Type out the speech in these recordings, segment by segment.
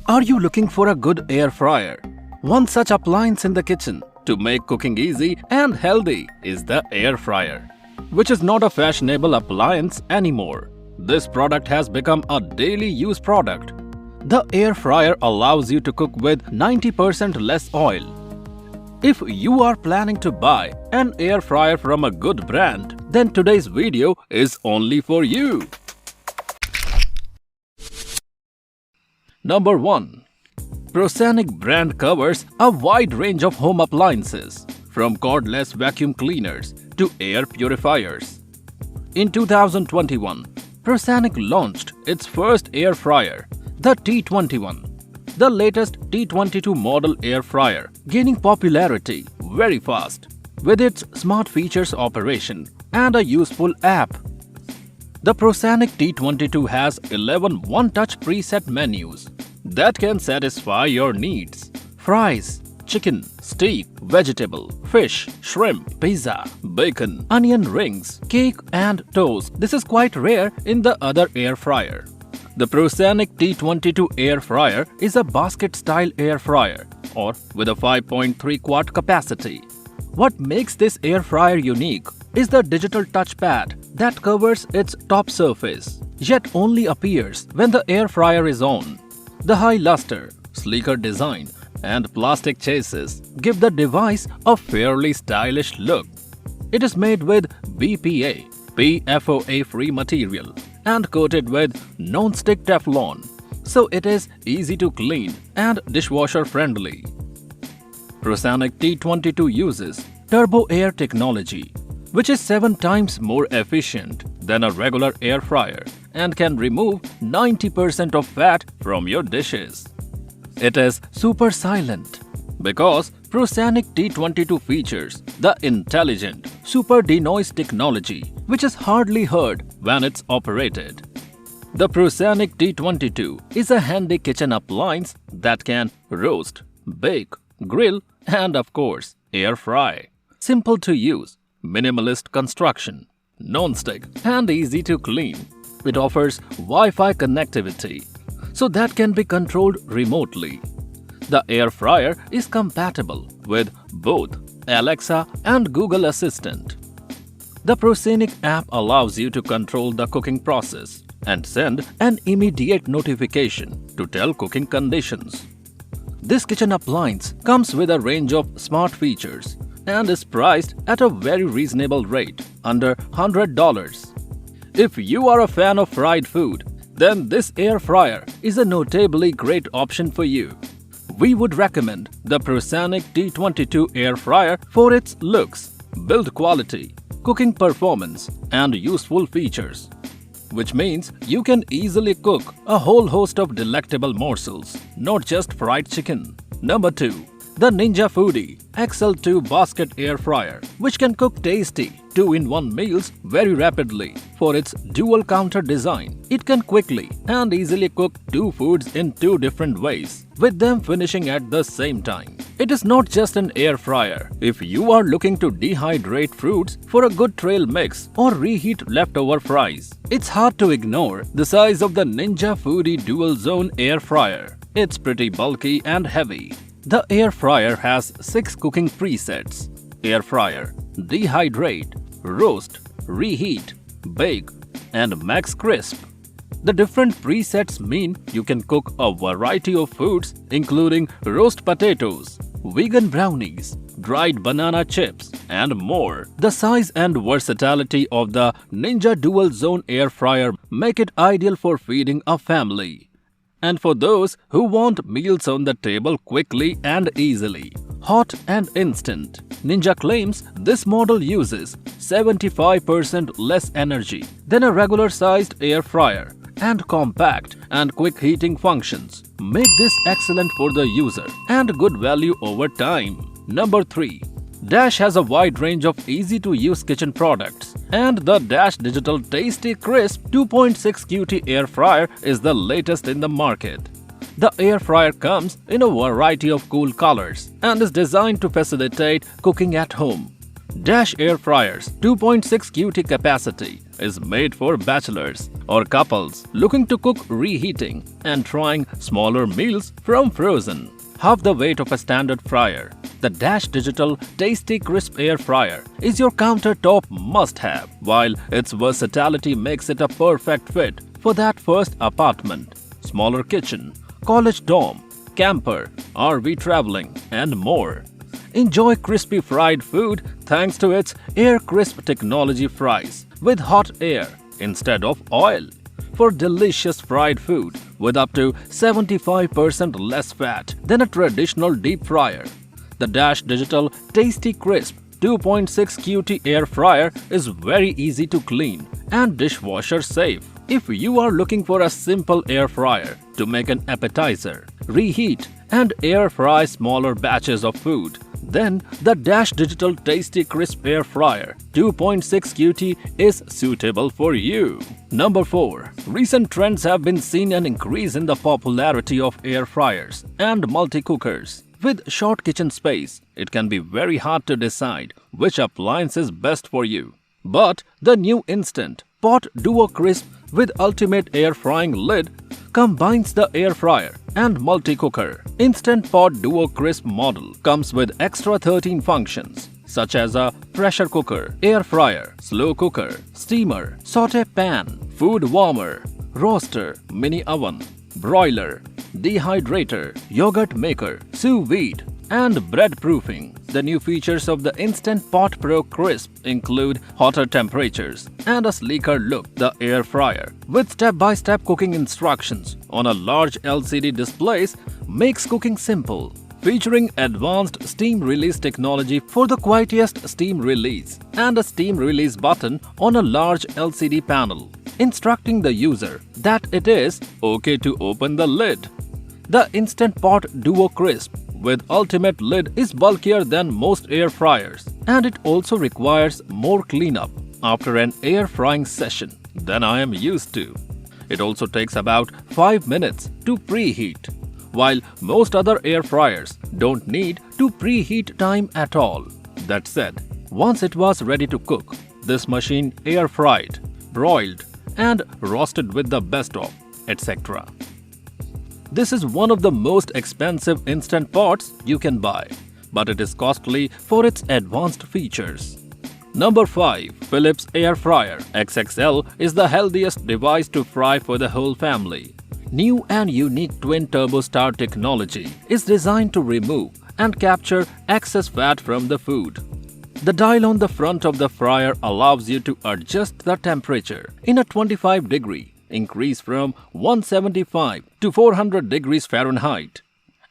Are you looking for a good air fryer? One such appliance in the kitchen to make cooking easy and healthy is the air fryer, which is not a fashionable appliance anymore. This product has become a daily use product. The air fryer allows you to cook with 90% less oil. If you are planning to buy an air fryer from a good brand, then today's video is only for you. Number 1. Prosonic brand covers a wide range of home appliances, from cordless vacuum cleaners to air purifiers. In 2021, Prosonic launched its first air fryer, the T21, the latest T22 model air fryer, gaining popularity very fast with its smart features operation and a useful app. The Prosonic T22 has 11 one-touch preset menus that can satisfy your needs. Fries, chicken, steak, vegetable, fish, shrimp, pizza, bacon, onion rings, cake and toast. This is quite rare in the other air fryer. The Prosonic T22 air fryer is a basket-style air fryer or with a 5.3 quart capacity. What makes this air fryer unique is the digital touchpad that covers its top surface, yet only appears when the air fryer is on. The high luster, sleeker design, and plastic chassis give the device a fairly stylish look. It is made with BPA, PFOA-free material and coated with non-stick Teflon, so it is easy to clean and dishwasher-friendly. Prosonic T22 uses turbo air technology, which is 7 times more efficient than a regular air fryer and can remove 90% of fat from your dishes. It is super silent because Prosonic T22 features the intelligent super denoise technology, which is hardly heard when it's operated. The Prosonic T22 is a handy kitchen appliance that can roast, bake, grill, and of course, air fry. Simple to use, minimalist construction, non-stick, and easy to clean. It offers Wi-Fi connectivity, so that can be controlled remotely. The air fryer is compatible with both Alexa and Google Assistant. The Prosonic app allows you to control the cooking process and send an immediate notification to tell cooking conditions. This kitchen appliance comes with a range of smart features and is priced at a very reasonable rate, under $100. If you are a fan of fried food, then this air fryer is a notably great option for you. We would recommend the Prosonic T22 air fryer for its looks, build quality, cooking performance, and useful features, which means you can easily cook a whole host of delectable morsels, not just fried chicken. Number 2. The Ninja Foodi XL2 Basket Air Fryer, which can cook tasty 2-in-1 meals very rapidly. For its dual counter design, it can quickly and easily cook 2 foods in 2 different ways, with them finishing at the same time. It is not just an air fryer. If you are looking to dehydrate fruits for a good trail mix or reheat leftover fries, it's hard to ignore the size of the Ninja Foodi Dual Zone Air Fryer. It's pretty bulky and heavy. The air fryer has 6 cooking presets: air fryer, dehydrate, roast, reheat, bake, and max crisp. The different presets mean you can cook a variety of foods including roast potatoes, vegan brownies, dried banana chips, and more. The size and versatility of the Ninja Dual Zone Air Fryer make it ideal for feeding a family. And for those who want meals on the table quickly and easily, hot and instant, Ninja claims this model uses 75% less energy than a regular-sized air fryer, and compact and quick heating functions make this excellent for the user and good value over time. Number 3. Dash has a wide range of easy-to-use kitchen products, and the Dash Digital Tasty Crisp 2.6 QT Air Fryer is the latest in the market. The air fryer comes in a variety of cool colors and is designed to facilitate cooking at home. Dash Air Fryer's 2.6 QT capacity is made for bachelors or couples looking to cook reheating and trying smaller meals from frozen. Half the weight of a standard fryer, the Dash Digital Tasty Crisp Air Fryer is your countertop must-have, while its versatility makes it a perfect fit for that first apartment, smaller kitchen, college dorm, camper, RV traveling, and more. Enjoy crispy fried food thanks to its Air Crisp technology fries with hot air instead of oil. For delicious fried food with up to 75% less fat than a traditional deep fryer, the Dash Digital Tasty Crisp 2.6 QT Air Fryer is very easy to clean and dishwasher safe. If you are looking for a simple air fryer to make an appetizer, reheat, and air fry smaller batches of food, then the Dash Digital Tasty Crisp Air Fryer 2.6 QT is suitable for you. Number 4. Recent trends have been seen an increase in the popularity of air fryers and multi-cookers. With short kitchen space, it can be very hard to decide which appliance is best for you. But the new Instant Pot Duo Crisp with ultimate air frying lid combines the air fryer and multi-cooker. Instant Pot Duo Crisp model comes with extra 13 functions such as a pressure cooker, air fryer, slow cooker, steamer, saute pan, food warmer, roaster, mini oven, broiler, dehydrator, yogurt maker, sous vide, and bread proofing. The new features of the Instant Pot Pro Crisp include hotter temperatures and a sleeker look. The air fryer, with step-by-step cooking instructions on a large LCD displays, makes cooking simple. Featuring advanced steam release technology for the quietest steam release and a steam release button on a large LCD panel, instructing the user that it is okay to open the lid. The Instant Pot Duo Crisp with ultimate lid is bulkier than most air fryers, and it also requires more cleanup after an air frying session than I am used to. It also takes about 5 minutes to preheat, while most other air fryers don't need to preheat time at all. That said, once it was ready to cook, this machine air fried, broiled, and roasted with the best of, etc. This is one of the most expensive instant pots you can buy, but it is costly for its advanced features. Number 5. Philips Air Fryer XXL is the healthiest device to fry for the whole family. New and unique twin turbo star technology is designed to remove and capture excess fat from the food. The dial on the front of the fryer allows you to adjust the temperature in a 25-degree increase from 175 to 400 degrees Fahrenheit,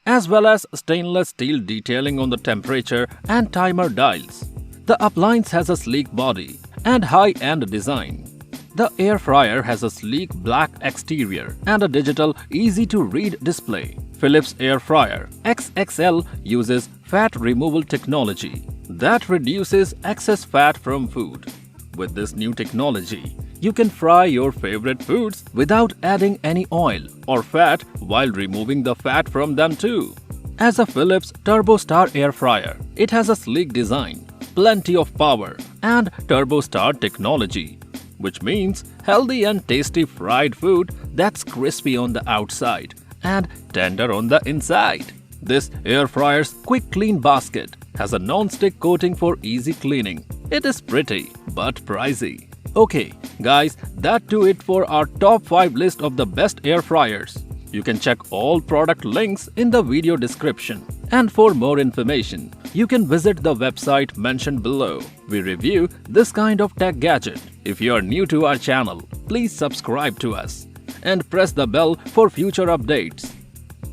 as well as stainless steel detailing on the temperature and timer dials. The appliance has a sleek body and high-end design. The air fryer has a sleek black exterior and a digital, easy-to-read display. Philips Air Fryer XXL uses fat removal technology that reduces excess fat from food. With this new technology, you can fry your favorite foods without adding any oil or fat while removing the fat from them too. As a Philips Turbo Star air fryer, it has a sleek design, plenty of power, and Turbo Star technology, which means healthy and tasty fried food that's crispy on the outside and tender on the inside. This air fryer's quick clean basket has a non-stick coating for easy cleaning. It is pretty but pricey. Okay, guys, that do it for our top 5 list of the best air fryers. You can check all product links in the video description. And for more information, you can visit the website mentioned below. We review this kind of tech gadget. If you are new to our channel, please subscribe to us and press the bell for future updates.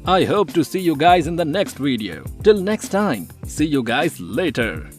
I hope to see you guys in the next video. Till next time, see you guys later.